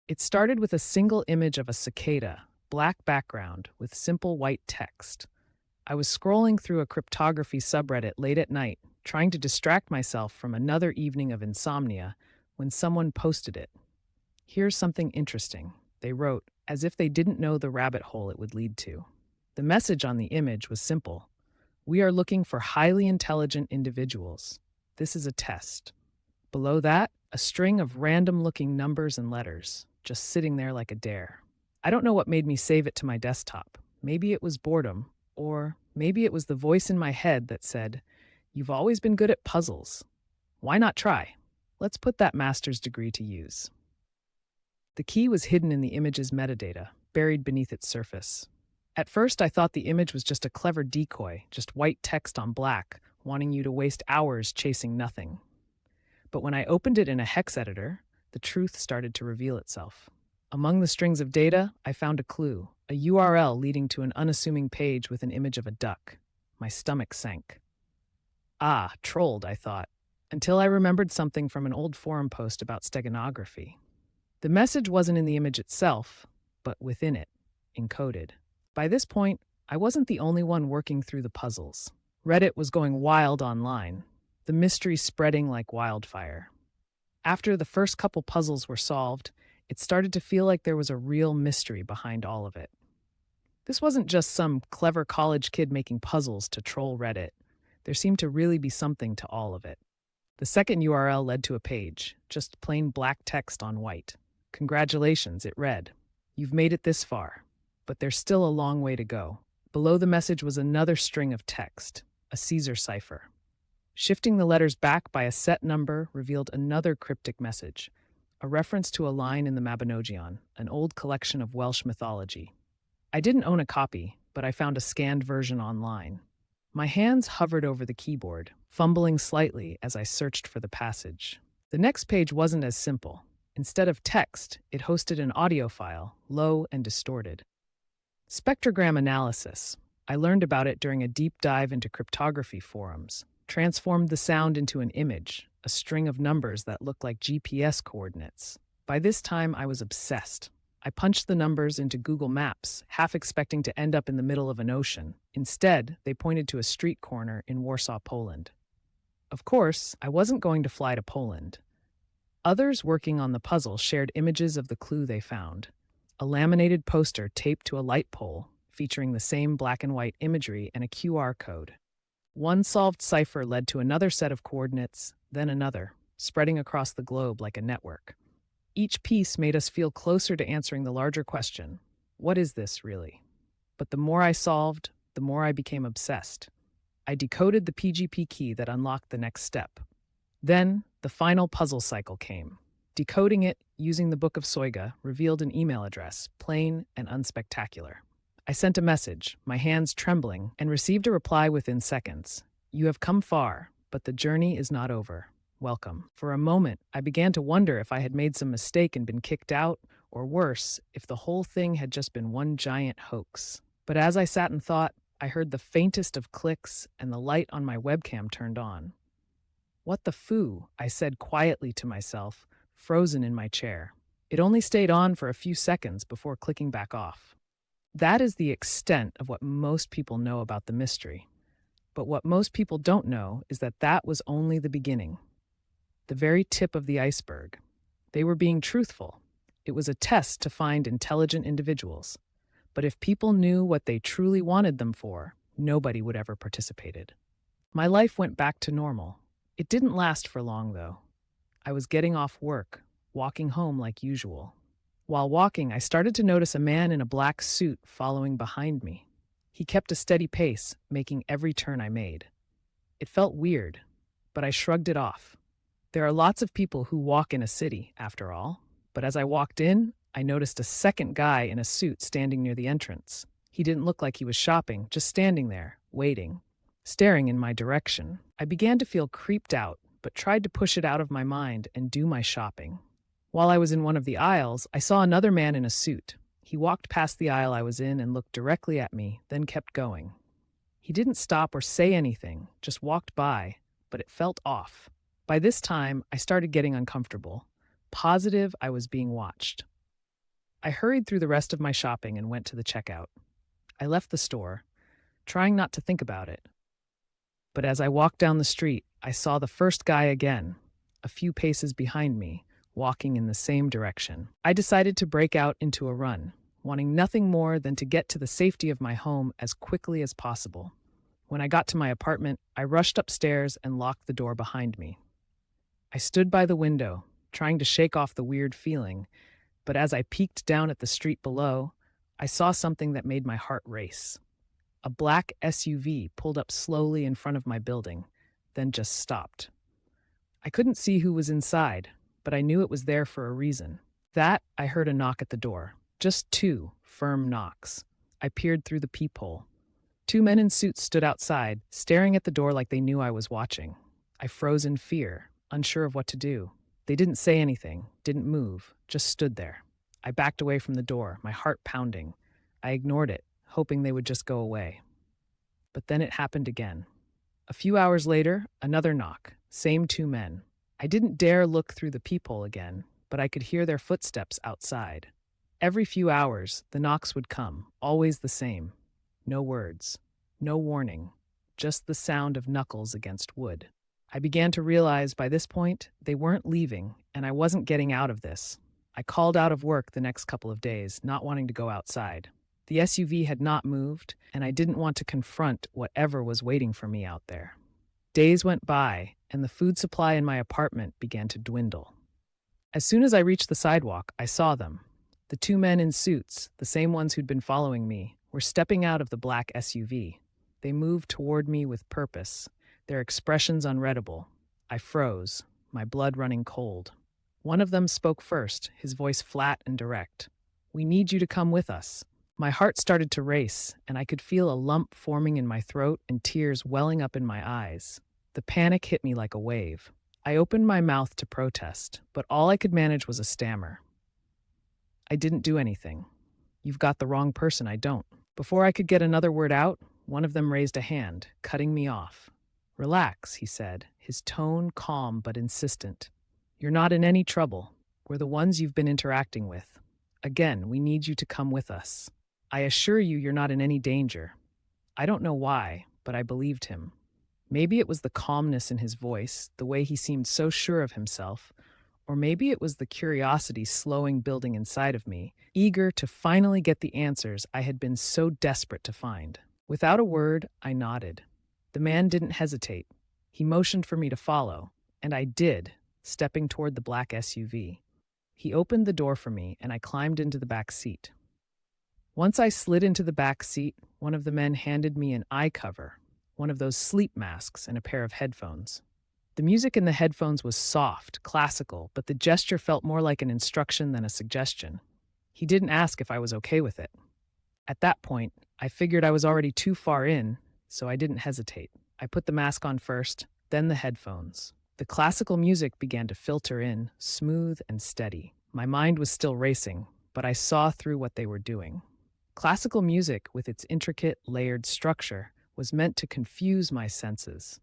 It started with a single image of a cicada, black background with simple white text. I was scrolling through a cryptography subreddit late at night, trying to distract myself from another evening of insomnia, when someone posted it. Here's something interesting, they wrote, as if they didn't know the rabbit hole it would lead to. The message on the image was simple. We are looking for highly intelligent individuals. This is a test. Below that, a string of random-looking numbers and letters, just sitting there like a dare. I don't know what made me save it to my desktop. Maybe it was boredom, or maybe it was the voice in my head that said, "You've always been good at puzzles. Why not try? Let's put that master's degree to use." The key was hidden in the image's metadata, buried beneath its surface. At first, I thought the image was just a clever decoy, just white text on black, wanting you to waste hours chasing nothing. But when I opened it in a hex editor, the truth started to reveal itself. Among the strings of data, I found a clue, a URL leading to an unassuming page with an image of a duck. My stomach sank. Ah, trolled, I thought, until I remembered something from an old forum post about steganography. The message wasn't in the image itself, but within it, encoded. By this point, I wasn't the only one working through the puzzles. Reddit was going wild online, the mystery spreading like wildfire. After the first couple puzzles were solved, it started to feel like there was a real mystery behind all of it. This wasn't just some clever college kid making puzzles to troll Reddit. There seemed to really be something to all of it. The second URL led to a page, just plain black text on white. Congratulations, it read. You've made it this far, but there's still a long way to go. Below the message was another string of text, a Caesar cipher. Shifting the letters back by a set number revealed another cryptic message, a reference to a line in the Mabinogion, an old collection of Welsh mythology. I didn't own a copy, but I found a scanned version online. My hands hovered over the keyboard, fumbling slightly as I searched for the passage. The next page wasn't as simple. Instead of text, it hosted an audio file, low and distorted. Spectrogram analysis. I learned about it during a deep dive into cryptography forums. Transformed the sound into an image, a string of numbers that looked like GPS coordinates. By this time, I was obsessed. I punched the numbers into Google Maps, half expecting to end up in the middle of an ocean. Instead, they pointed to a street corner in Warsaw, Poland. Of course, I wasn't going to fly to Poland. Others working on the puzzle shared images of the clue they found. A laminated poster taped to a light pole, featuring the same black and white imagery and a QR code. One solved cipher led to another set of coordinates, then another, spreading across the globe like a network. Each piece made us feel closer to answering the larger question, what is this really? But the more I solved, the more I became obsessed. I decoded the PGP key that unlocked the next step. Then, the final puzzle cycle came. Decoding it, using the Book of Soiga, revealed an email address, plain and unspectacular. I sent a message, my hands trembling, and received a reply within seconds. You have come far, but the journey is not over. Welcome. For a moment, I began to wonder if I had made some mistake and been kicked out, or worse, if the whole thing had just been one giant hoax. But as I sat and thought, I heard the faintest of clicks and the light on my webcam turned on. What the foo? I said quietly to myself, frozen in my chair. It only stayed on for a few seconds before clicking back off. That is the extent of what most people know about the mystery. But what most people don't know is that that was only the beginning. The very tip of the iceberg. They were being truthful. It was a test to find intelligent individuals. But if people knew what they truly wanted them for, nobody would ever participated. My life went back to normal. It didn't last for long, though. I was getting off work, walking home like usual. While walking, I started to notice a man in a black suit following behind me. He kept a steady pace, making every turn I made. It felt weird, but I shrugged it off. There are lots of people who walk in a city, after all. But as I walked in, I noticed a second guy in a suit standing near the entrance. He didn't look like he was shopping, just standing there, waiting, staring in my direction. I began to feel creeped out, but tried to push it out of my mind and do my shopping. While I was in one of the aisles, I saw another man in a suit. He walked past the aisle I was in and looked directly at me, then kept going. He didn't stop or say anything, just walked by, but it felt off. By this time, I started getting uncomfortable, positive I was being watched. I hurried through the rest of my shopping and went to the checkout. I left the store, trying not to think about it. But as I walked down the street, I saw the first guy again, a few paces behind me, walking in the same direction. I decided to break out into a run, wanting nothing more than to get to the safety of my home as quickly as possible. When I got to my apartment, I rushed upstairs and locked the door behind me. I stood by the window, trying to shake off the weird feeling, but as I peeked down at the street below, I saw something that made my heart race. A black SUV pulled up slowly in front of my building, then just stopped. I couldn't see who was inside, but I knew it was there for a reason. I heard a knock at the door. Just two firm knocks. I peered through the peephole. Two men in suits stood outside, staring at the door like they knew I was watching. I froze in fear, unsure of what to do. They didn't say anything, didn't move, just stood there. I backed away from the door, my heart pounding. I ignored it, hoping they would just go away. But then it happened again. A few hours later, another knock, same two men. I didn't dare look through the peephole again, but I could hear their footsteps outside. Every few hours, the knocks would come, always the same. No words, no warning, just the sound of knuckles against wood. I began to realize by this point they weren't leaving, and I wasn't getting out of this. I called out of work the next couple of days, not wanting to go outside. The SUV had not moved, and I didn't want to confront whatever was waiting for me out there. Days went by, and the food supply in my apartment began to dwindle. As soon as I reached the sidewalk, I saw them. The two men in suits, the same ones who'd been following me, were stepping out of the black SUV. They moved toward me with purpose, their expressions unreadable. I froze, my blood running cold. One of them spoke first, his voice flat and direct. "We need you to come with us." My heart started to race, and I could feel a lump forming in my throat and tears welling up in my eyes. The panic hit me like a wave. I opened my mouth to protest, but all I could manage was a stammer. "I didn't do anything. You've got the wrong person, I don't." Before I could get another word out, one of them raised a hand, cutting me off. "Relax," he said, his tone calm but insistent. "You're not in any trouble. We're the ones you've been interacting with. Again, we need you to come with us. I assure you you're not in any danger." I don't know why, but I believed him. Maybe it was the calmness in his voice, the way he seemed so sure of himself, or maybe it was the curiosity slowing building inside of me, eager to finally get the answers I had been so desperate to find. Without a word, I nodded. The man didn't hesitate. He motioned for me to follow, and I did, stepping toward the black SUV. He opened the door for me, and I climbed into the back seat. Once I slid into the back seat, one of the men handed me an eye cover, one of those sleep masks, and a pair of headphones. The music in the headphones was soft, classical, but the gesture felt more like an instruction than a suggestion. He didn't ask if I was okay with it. At that point, I figured I was already too far in, so I didn't hesitate. I put the mask on first, then the headphones. The classical music began to filter in, smooth and steady. My mind was still racing, but I saw through what they were doing. Classical music, with its intricate, layered structure, was meant to confuse my senses.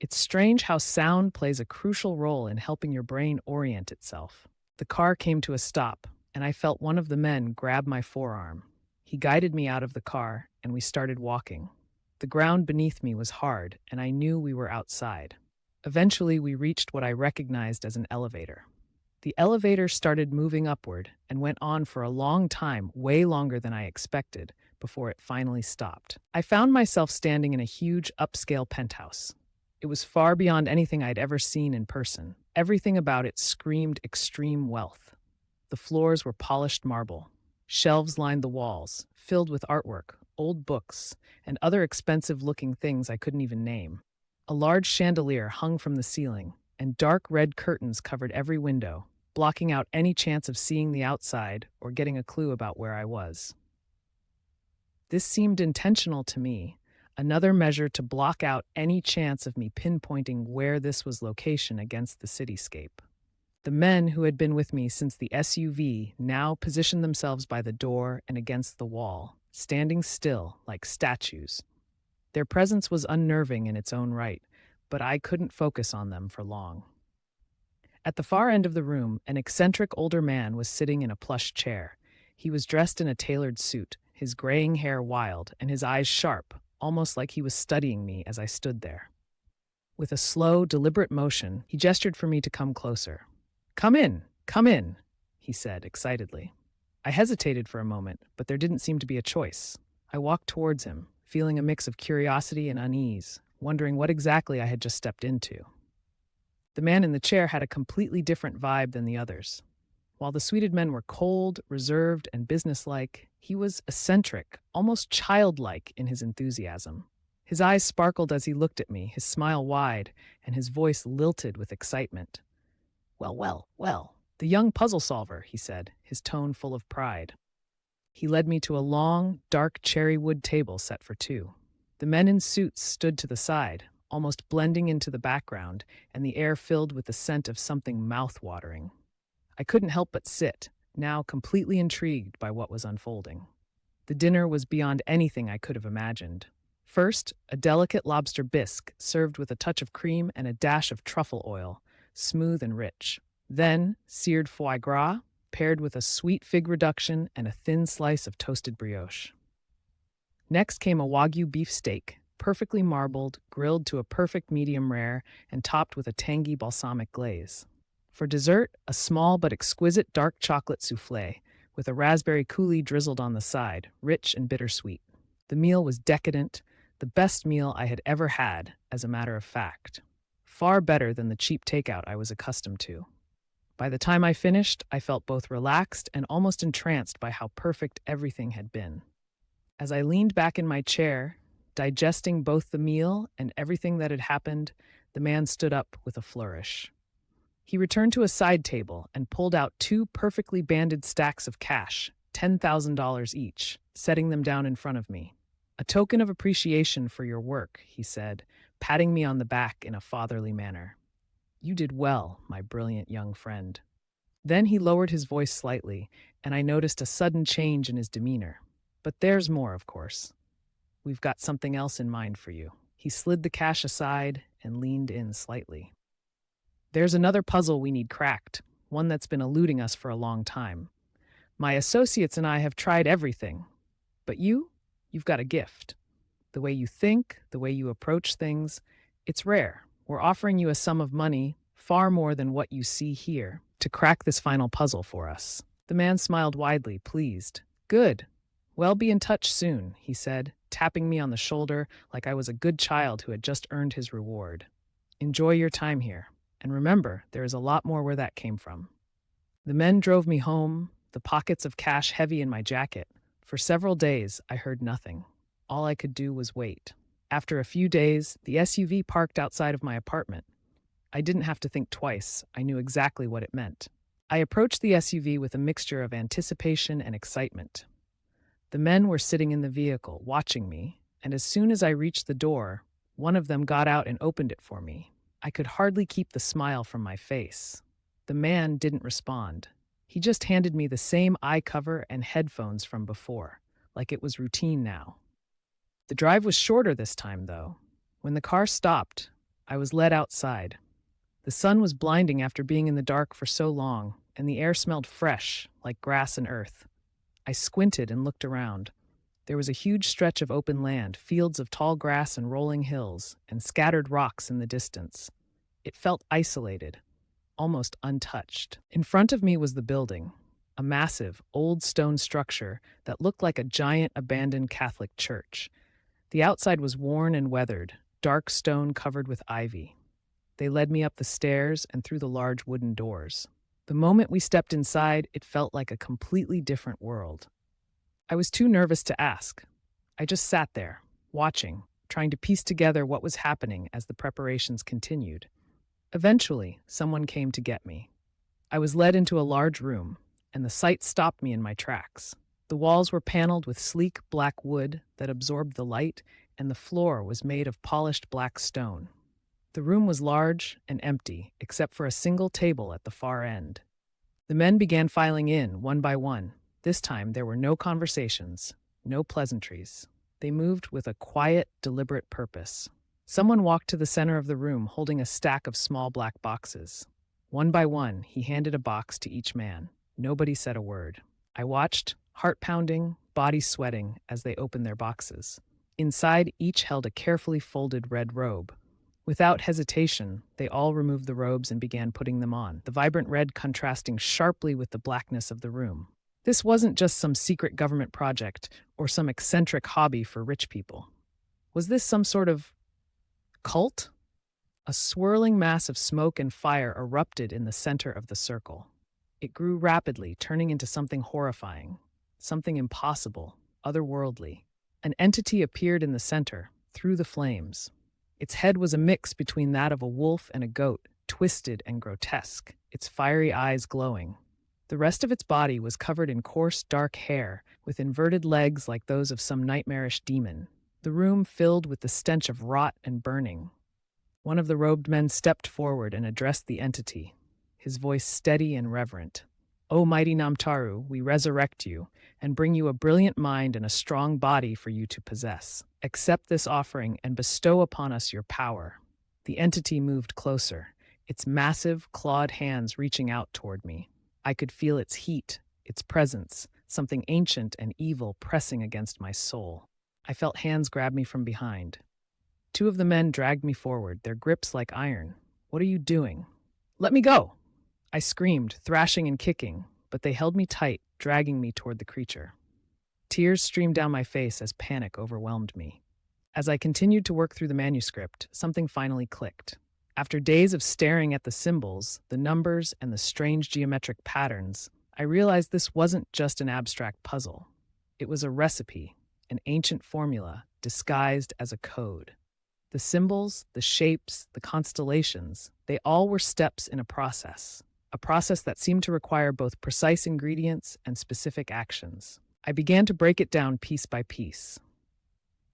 It's strange how sound plays a crucial role in helping your brain orient itself. The car came to a stop, and I felt one of the men grab my forearm. He guided me out of the car, and we started walking. The ground beneath me was hard, and I knew we were outside. Eventually, we reached what I recognized as an elevator. The elevator started moving upward and went on for a long time, way longer than I expected, before it finally stopped. I found myself standing in a huge upscale penthouse. It was far beyond anything I'd ever seen in person. Everything about it screamed extreme wealth. The floors were polished marble. Shelves lined the walls, filled with artwork, old books, and other expensive-looking things I couldn't even name. A large chandelier hung from the ceiling, and dark red curtains covered every window, blocking out any chance of seeing the outside or getting a clue about where I was. This seemed intentional to me, another measure to block out any chance of me pinpointing where this was location against the cityscape. The men who had been with me since the SUV now positioned themselves by the door and against the wall, standing still like statues. Their presence was unnerving in its own right, but I couldn't focus on them for long. At the far end of the room, an eccentric older man was sitting in a plush chair. He was dressed in a tailored suit, his graying hair wild and his eyes sharp, almost like he was studying me as I stood there. With a slow, deliberate motion, he gestured for me to come closer. Come in, he said excitedly. I hesitated for a moment, but there didn't seem to be a choice. I walked towards him, feeling a mix of curiosity and unease, wondering what exactly I had just stepped into. The man in the chair had a completely different vibe than the others. While the suited men were cold, reserved, and businesslike, he was eccentric, almost childlike in his enthusiasm. His eyes sparkled as he looked at me, his smile wide, and his voice lilted with excitement. Well, the young puzzle solver, he said, his tone full of pride. He led me to a long, dark cherry wood table set for two. The men in suits stood to the side, almost blending into the background, and the air filled with the scent of something mouth-watering. I couldn't help but sit, now completely intrigued by what was unfolding. The dinner was beyond anything I could have imagined. First, a delicate lobster bisque served with a touch of cream and a dash of truffle oil, smooth and rich. Then, seared foie gras, paired with a sweet fig reduction and a thin slice of toasted brioche. Next came a Wagyu beef steak, perfectly marbled, grilled to a perfect medium rare, and topped with a tangy balsamic glaze. For dessert, a small but exquisite dark chocolate soufflé, with a raspberry coulis drizzled on the side, rich and bittersweet. The meal was decadent, the best meal I had ever had, as a matter of fact. Far better than the cheap takeout I was accustomed to. By the time I finished, I felt both relaxed and almost entranced by how perfect everything had been. As I leaned back in my chair, digesting both the meal and everything that had happened, the man stood up with a flourish. He returned to a side table and pulled out two perfectly banded stacks of cash, $10,000 each, setting them down in front of me. A token of appreciation for your work, he said, patting me on the back in a fatherly manner. You did well, my brilliant young friend. Then he lowered his voice slightly, and I noticed a sudden change in his demeanor. But there's more, of course. We've got something else in mind for you. He slid the cash aside and leaned in slightly. There's another puzzle we need cracked, one that's been eluding us for a long time. My associates and I have tried everything. But you've got a gift. The way you think, the way you approach things, it's rare. We're offering you a sum of money, far more than what you see here, to crack this final puzzle for us. The man smiled widely, pleased. Good. Well, be in touch soon, he said, tapping me on the shoulder like I was a good child who had just earned his reward. Enjoy your time here. And remember, there is a lot more where that came from. The men drove me home, the pockets of cash heavy in my jacket. For several days, I heard nothing. All I could do was wait. After a few days, the SUV parked outside of my apartment. I didn't have to think twice. I knew exactly what it meant. I approached the SUV with a mixture of anticipation and excitement. The men were sitting in the vehicle, watching me, and as soon as I reached the door, one of them got out and opened it for me. I could hardly keep the smile from my face. The man didn't respond. He just handed me the same eye cover and headphones from before, like it was routine now. The drive was shorter this time, though. When the car stopped, I was led outside. The sun was blinding after being in the dark for so long, and the air smelled fresh, like grass and earth. I squinted and looked around. There was a huge stretch of open land, fields of tall grass and rolling hills, and scattered rocks in the distance. It felt isolated, almost untouched. In front of me was the building, a massive, old stone structure that looked like a giant abandoned Catholic church. The outside was worn and weathered, dark stone covered with ivy. They led me up the stairs and through the large wooden doors. The moment we stepped inside, it felt like a completely different world. I was too nervous to ask. I just sat there, watching, trying to piece together what was happening as the preparations continued. Eventually, someone came to get me. I was led into a large room, and the sight stopped me in my tracks. The walls were paneled with sleek black wood that absorbed the light, and the floor was made of polished black stone. The room was large and empty, except for a single table at the far end. The men began filing in, one by one. This time, there were no conversations, no pleasantries. They moved with a quiet, deliberate purpose. Someone walked to the center of the room holding a stack of small black boxes. One by one, he handed a box to each man. Nobody said a word. I watched, heart pounding, body sweating as they opened their boxes. Inside, each held a carefully folded red robe. Without hesitation, they all removed the robes and began putting them on, the vibrant red contrasting sharply with the blackness of the room. This wasn't just some secret government project or some eccentric hobby for rich people. Was this some sort of cult? A swirling mass of smoke and fire erupted in the center of the circle. It grew rapidly, turning into something horrifying, something impossible, otherworldly. An entity appeared in the center, through the flames. Its head was a mix between that of a wolf and a goat, twisted and grotesque, its fiery eyes glowing. The rest of its body was covered in coarse, dark hair, with inverted legs like those of some nightmarish demon. The room filled with the stench of rot and burning. One of the robed men stepped forward and addressed the entity, his voice steady and reverent. "O mighty Namtaru, we resurrect you and bring you a brilliant mind and a strong body for you to possess. Accept this offering and bestow upon us your power." The entity moved closer, its massive, clawed hands reaching out toward me. I could feel its heat, its presence, something ancient and evil pressing against my soul. I felt hands grab me from behind. Two of the men dragged me forward, their grips like iron. "What are you doing?" "Let me go!" I screamed, thrashing and kicking, but they held me tight, dragging me toward the creature. Tears streamed down my face as panic overwhelmed me. As I continued to work through the manuscript, something finally clicked. After days of staring at the symbols, the numbers, and the strange geometric patterns, I realized this wasn't just an abstract puzzle. It was a recipe, an ancient formula, disguised as a code. The symbols, the shapes, the constellations, they all were steps in a process that seemed to require both precise ingredients and specific actions. I began to break it down piece by piece.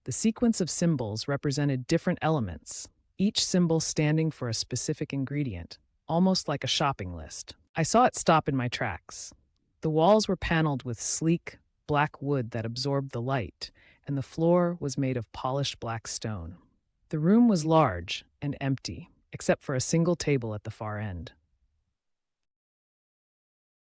The sequence of symbols represented different elements, each symbol standing for a specific ingredient, almost like a shopping list. I saw it stop in my tracks. The walls were paneled with sleek, black wood that absorbed the light, and the floor was made of polished black stone. The room was large and empty, except for a single table at the far end.